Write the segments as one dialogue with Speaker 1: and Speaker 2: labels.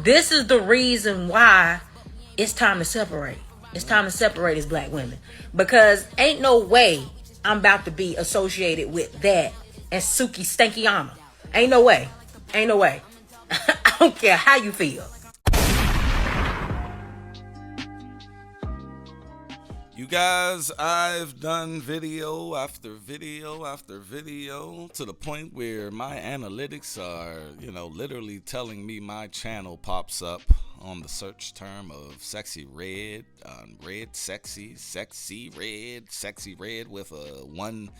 Speaker 1: This is the reason why it's time to separate. It's time to separate as black women. Because ain't no way I'm about to be associated with that and Sukihana. Ain't no way. Ain't no way. I don't care how you feel.
Speaker 2: You guys, I've done video after video after video to the point where my analytics are, literally telling me my channel pops up on the search term of Sexy Red, Red Sexy, Sexy Red with a one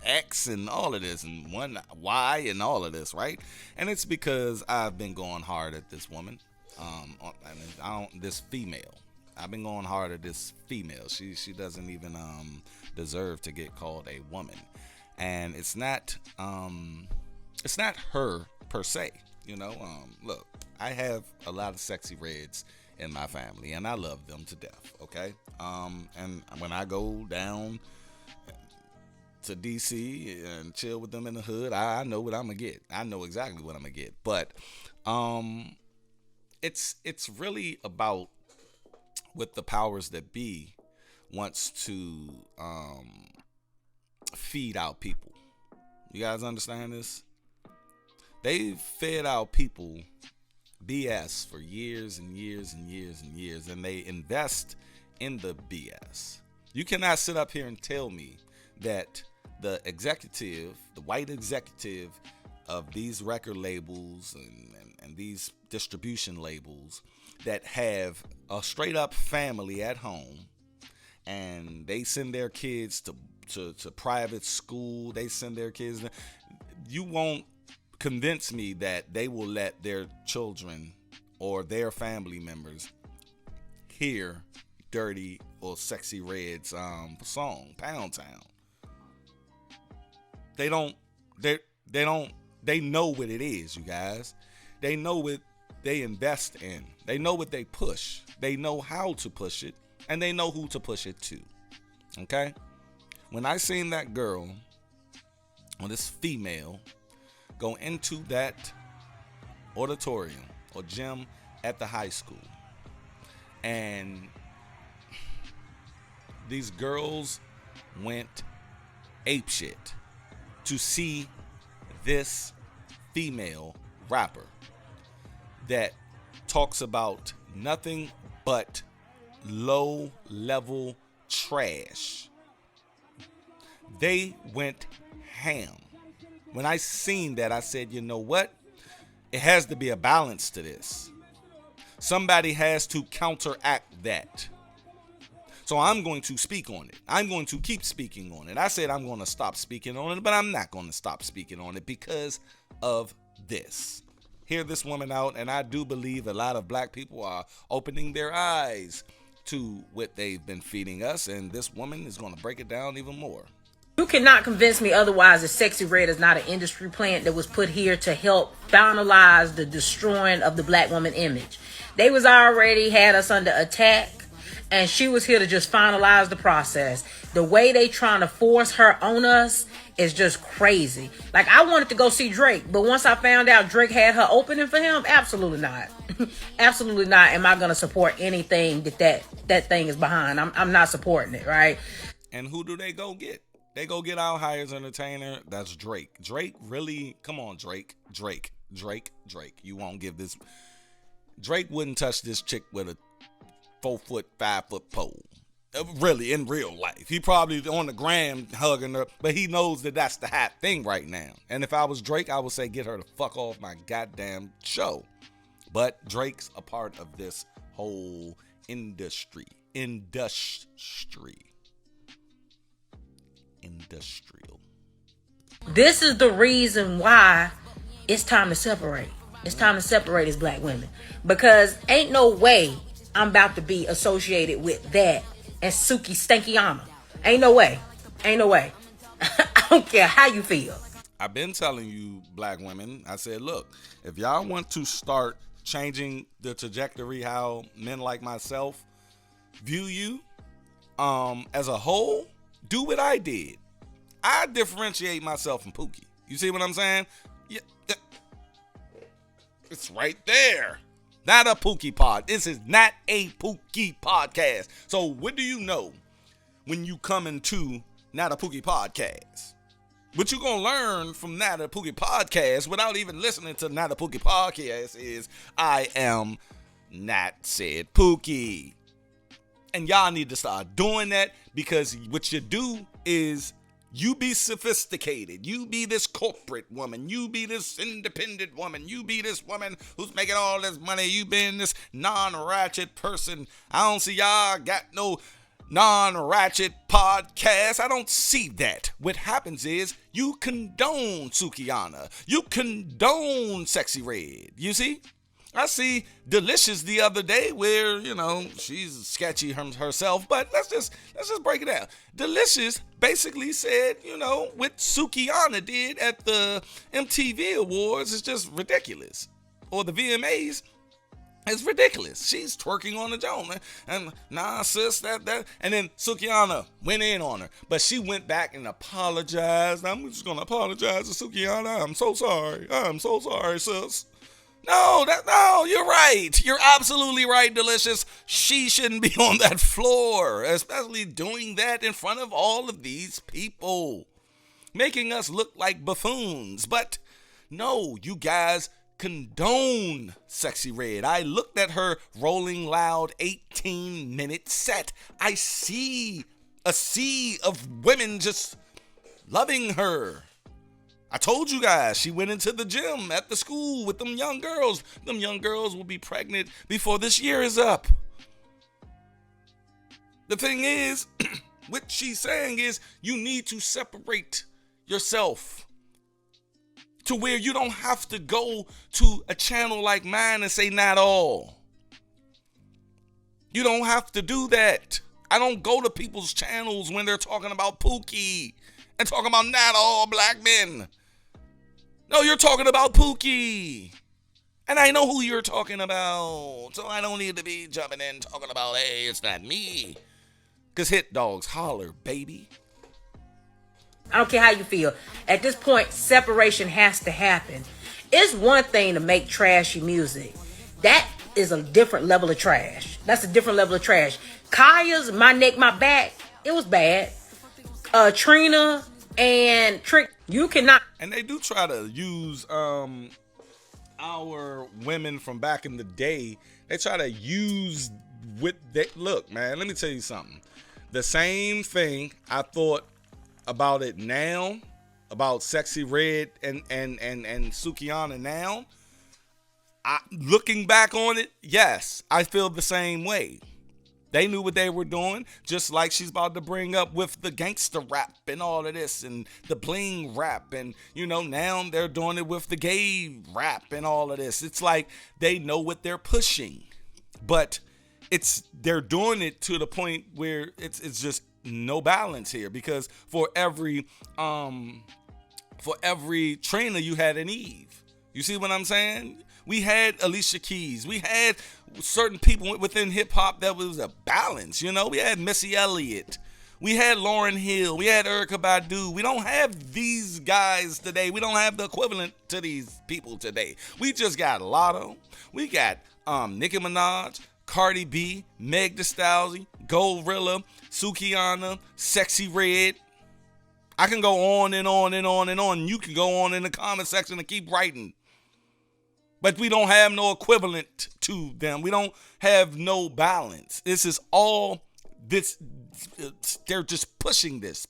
Speaker 2: X and all of this and one Y and all of this, right? And it's because I've been going hard at this woman, this female. I've been going hard at this female. She doesn't even deserve to get called a woman, and it's not her per se. Look, I have a lot of sexy reds in my family, and I love them to death. Okay, and when I go down to DC and chill with them in the hood, I know what I'm gonna get. I know exactly what I'm gonna get. But it's really about what the powers that be wants to feed our people. You guys understand this? They've fed our people BS for years and years and years and years, and they invest in the BS. You cannot sit up here and tell me that the white executive of these record labels and these distribution labels that have a straight up family at home, and they send their kids to private school, they send their kids, you won't convince me that they will let their children or their family members hear Dirty or Sexy Red's song Pound Town. They know what it is, you guys. They know what they invest in. They know what they push. They know how to push it, and they know who to push it to. Okay? When I seen that girl, or this female, go into that auditorium or gym at the high school, and these girls went apeshit to see this female rapper that talks about nothing but low level trash. They went ham. When I seen that, I said, you know what? It has to be a balance to this. Somebody has to counteract that. So I'm going to speak on it. I'm going to keep speaking on it. I said I'm going to stop speaking on it, but I'm not going to stop speaking on it because of this. Hear this woman out, and I do believe a lot of black people are opening their eyes to what they've been feeding us, and this woman is going to break it down even more.
Speaker 1: You cannot convince me otherwise that Sexy Red is not an industry plant that was put here to help finalize the destroying of the black woman image. They was already had us under attack, and she was here to just finalize the process. The way they trying to force her on us is just crazy. Like, I wanted to go see Drake, but once I found out Drake had her opening for him, absolutely not. Absolutely not. Am I going to support anything that thing is behind? I'm not supporting it, right?
Speaker 2: And who do they go get? They go get our highest entertainer. That's Drake. Drake really, come on, Drake. You won't give this. Drake wouldn't touch this chick with a 4 foot, 5 foot pole. Really, in real life. He probably on the gram hugging her, but he knows that that's the hot thing right now. And if I was Drake, I would say get her the fuck off my goddamn show. But Drake's a part of this whole industry. Industrial.
Speaker 1: This is the reason why it's time to separate. It's time to separate as black women. Because ain't no way I'm about to be associated with that and Sukihana. Ain't no way. Ain't no way. I don't care how you feel.
Speaker 2: I've been telling you, black women, I said, look, if y'all want to start changing the trajectory how men like myself view you as a whole, do what I did. I differentiate myself from POOKIE. You see what I'm saying? Yeah. It's right there. Not a Pookie pod. This is not a Pookie podcast. So what do you know when you come into Not a Pookie podcast? What you gonna learn from Not a Pookie podcast without even listening to Not a Pookie podcast is I am not said Pookie. And y'all need to start doing that, because what you do is you be sophisticated. You be this corporate woman. You be this independent woman. You be this woman who's making all this money. You been this non-ratchet person. I don't see y'all got no non-ratchet podcast. I don't see that. What happens is you condone Sukihana. You condone Sexyy Red. You see? I see Delicious the other day where, she's sketchy herself, but let's just break it down. Delicious basically said, what Sukihana did at the MTV Awards is just ridiculous. Or the VMAs. It's ridiculous. She's twerking on the joint, man. And nah, sis, that. And then Sukihana went in on her. But she went back and apologized. I'm just going to apologize to Sukihana. I'm so sorry, sis. No, you're right. You're absolutely right, Delicious. She shouldn't be on that floor, especially doing that in front of all of these people, making us look like buffoons. But no, you guys condone Sexyy Red. I looked at her Rolling Loud 18-minute set. I see a sea of women just loving her. I told you guys, she went into the gym at the school with them young girls. Them young girls will be pregnant before this year is up. The thing is, what she's saying is you need to separate yourself to where you don't have to go to a channel like mine and say not all. You don't have to do that. I don't go to people's channels when they're talking about Pookie and talking about not all black men. No, you're talking about Pookie. And I know who you're talking about. So I don't need to be jumping in talking about, hey, it's not me. Because hit dogs holler, baby.
Speaker 1: I don't care how you feel. At this point, separation has to happen. It's one thing to make trashy music. That is a different level of trash. That's a different level of trash. Kaya's My Neck, My Back, it was bad. Trina and Trick, you cannot.
Speaker 2: And they do try to use our women from back in the day. They try to use look, man, let me tell you something. The same thing I thought about it now, about Sexyy Red and Sukihana now. Looking back on it, yes, I feel the same way. They knew what they were doing, just like she's about to bring up with the gangster rap and all of this and the bling rap. And, now they're doing it with the gay rap and all of this. It's like they know what they're pushing, but they're doing it to the point where it's just no balance here, because for every trainer you had an Eve. You see what I'm saying? We had Alicia Keys. We had certain people within hip hop that was a balance. We had Missy Elliott. We had Lauryn Hill. We had Erykah Badu. We don't have these guys today. We don't have the equivalent to these people today. We just got Lotto. We got Nicki Minaj, Cardi B, Meg Thee Stallion, Gorilla, Sukihana, Sexyy Red. I can go on and on and on and on. You can go on in the comment section and keep writing. But we don't have no equivalent to them. We don't have no balance. This is all this. They're just pushing this.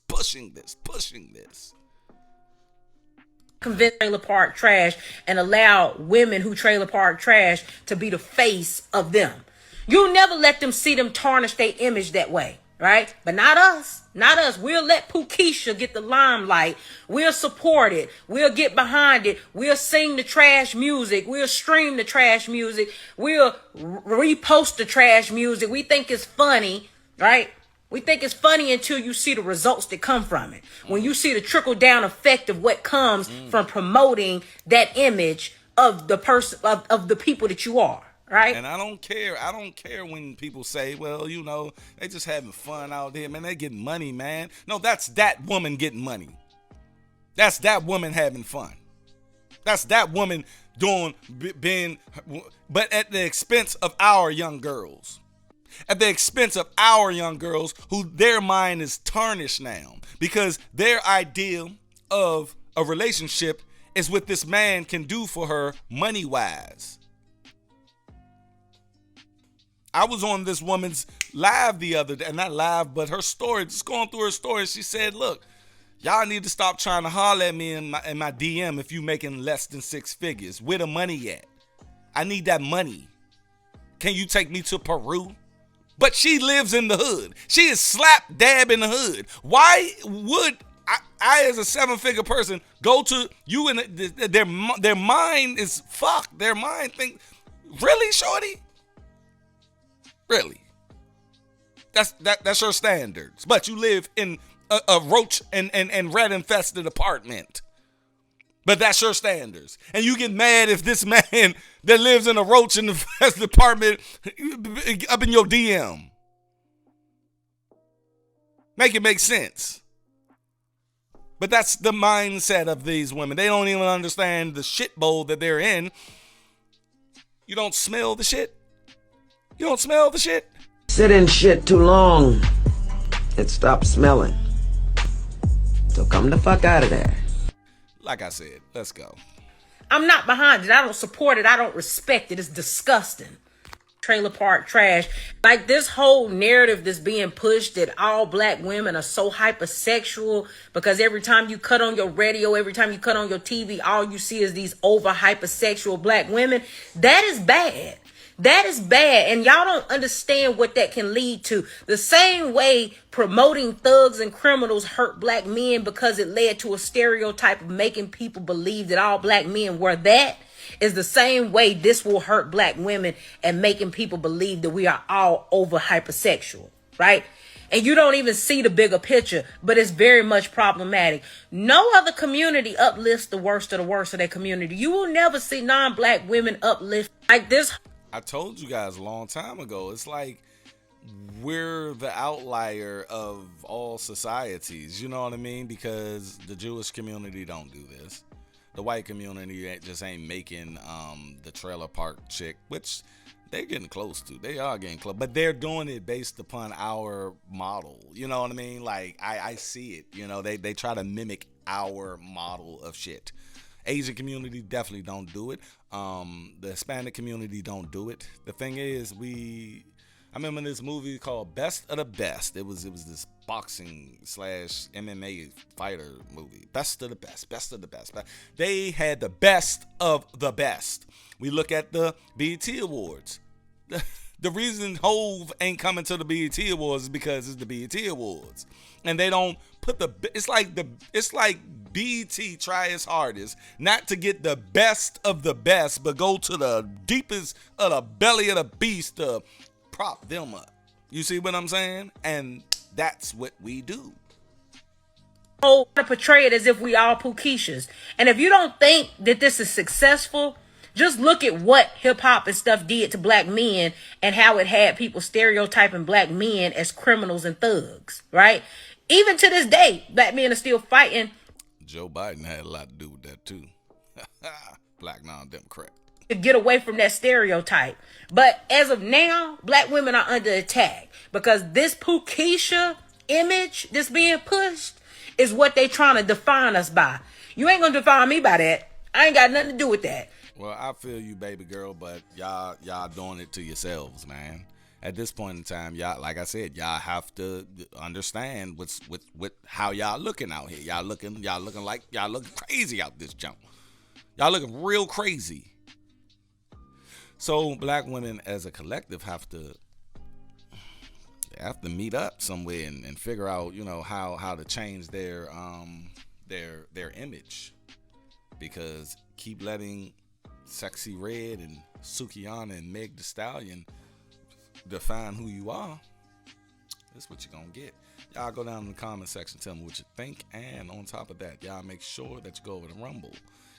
Speaker 1: Convince trailer park trash and allow women who trailer park trash to be the face of them. You'll never let them see them tarnish their image that way, right? But not us. Not us. We'll let Pookie get the limelight. We'll support it. We'll get behind it. We'll sing the trash music. We'll stream the trash music. We'll repost the trash music. We think it's funny, right? We think it's funny until you see the results that come from it. When you see the trickle-down effect of what comes from promoting that image of the person, of the people that you are. Right.
Speaker 2: And I don't care when people say, well, they just having fun out there, man. They getting money, man. No, that's that woman getting money. That's that woman having fun. That's that woman but at the expense of our young girls. At the expense of our young girls who their mind is tarnished now because their idea of a relationship is what this man can do for her money-wise. I was on this woman's live the other day, not live, but her story, just going through her story. She said, look, y'all need to stop trying to holler at me in my DM if you making less than 6 figures. Where the money at? I need that money. Can you take me to Peru? But she lives in the hood. She is slap dab in the hood. Why would I as a 7-figure person, go to you and their mind is fucked. Their mind think, really, shorty? Really? That's your standards. But you live in a roach and rat infested apartment. But that's your standards. And you get mad if this man that lives in a roach infested apartment up in your DM. Make it make sense. But that's the mindset of these women. They don't even understand the shit bowl that they're in. You don't smell the shit? You don't smell the shit?
Speaker 3: Sit in shit too long, it stops smelling. So come the fuck out of there.
Speaker 2: Like I said, let's go.
Speaker 1: I'm not behind it. I don't support it. I don't respect it. It's disgusting. Trailer park trash. Like this whole narrative that's being pushed that all black women are so hypersexual because every time you cut on your radio, every time you cut on your TV, all you see is these over hypersexual black women. That is bad. That is bad. And y'all don't understand what that can lead to. The same way promoting thugs and criminals hurt black men because it led to a stereotype of making people believe that all black men were that, is the same way this will hurt black women and making people believe that we are all over hypersexual, right? And you don't even see the bigger picture, but it's very much problematic. No other community uplifts the worst of their community. You will never see non-black women uplift like this.
Speaker 2: I told you guys a long time ago, it's like we're the outlier of all societies, you know what I mean? Because the Jewish community don't do this. The white community just ain't making the trailer park chick, which they're getting close to. They are getting close, but they're doing it based upon our model. You know what I mean? Like I see it. You know, they try to mimic our model of shit. Asian community definitely don't do it. The Hispanic community don't do it. The thing is, I remember this movie called Best of the Best. It was this boxing / MMA fighter movie. Best of the best, best of the best. They had the best of the best. We look at the BET Awards. The reason Hove ain't coming to the BET Awards is because it's the BET Awards. And they don't put it's like BET try its hardest not to get the best of the best, but go to the deepest of the belly of the beast to prop them up. You see what I'm saying? And that's what we do.
Speaker 1: Oh, to portray it as if we all Pookies. And if you don't think that this is successful, just look at what hip hop and stuff did to black men and how it had people stereotyping black men as criminals and thugs, right? Even to this day, black men are still fighting.
Speaker 2: Joe Biden had a lot to do with that too. Black non-Democrat.
Speaker 1: To get away from that stereotype. But as of now, black women are under attack because this Pookiesha image that's being pushed is what they trying to define us by. You ain't gonna define me by that. I ain't got nothing to do with that.
Speaker 2: Well, I feel you, baby girl, but y'all doing it to yourselves, man. At this point in time, y'all, like I said, y'all have to understand what's with how y'all looking out here. Y'all looking crazy out this jump. Y'all looking real crazy. So black women as a collective have to meet up somewhere and figure out, you know, how to change their image. Because keep letting Sexyy Red and Sukihana and Meg Thee Stallion define who you are, that's what you're gonna get. Y'all go down in the comment section, tell me what you think, and on top of that, y'all make sure that you go over to Rumble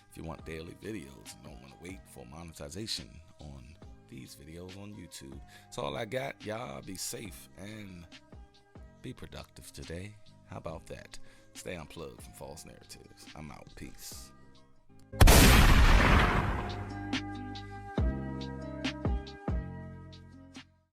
Speaker 2: if you want daily videos and don't want to wait for monetization on these videos on YouTube. That's all I got. Y'all be safe and be productive today. How about that? Stay unplugged from false narratives. I'm out. Peace.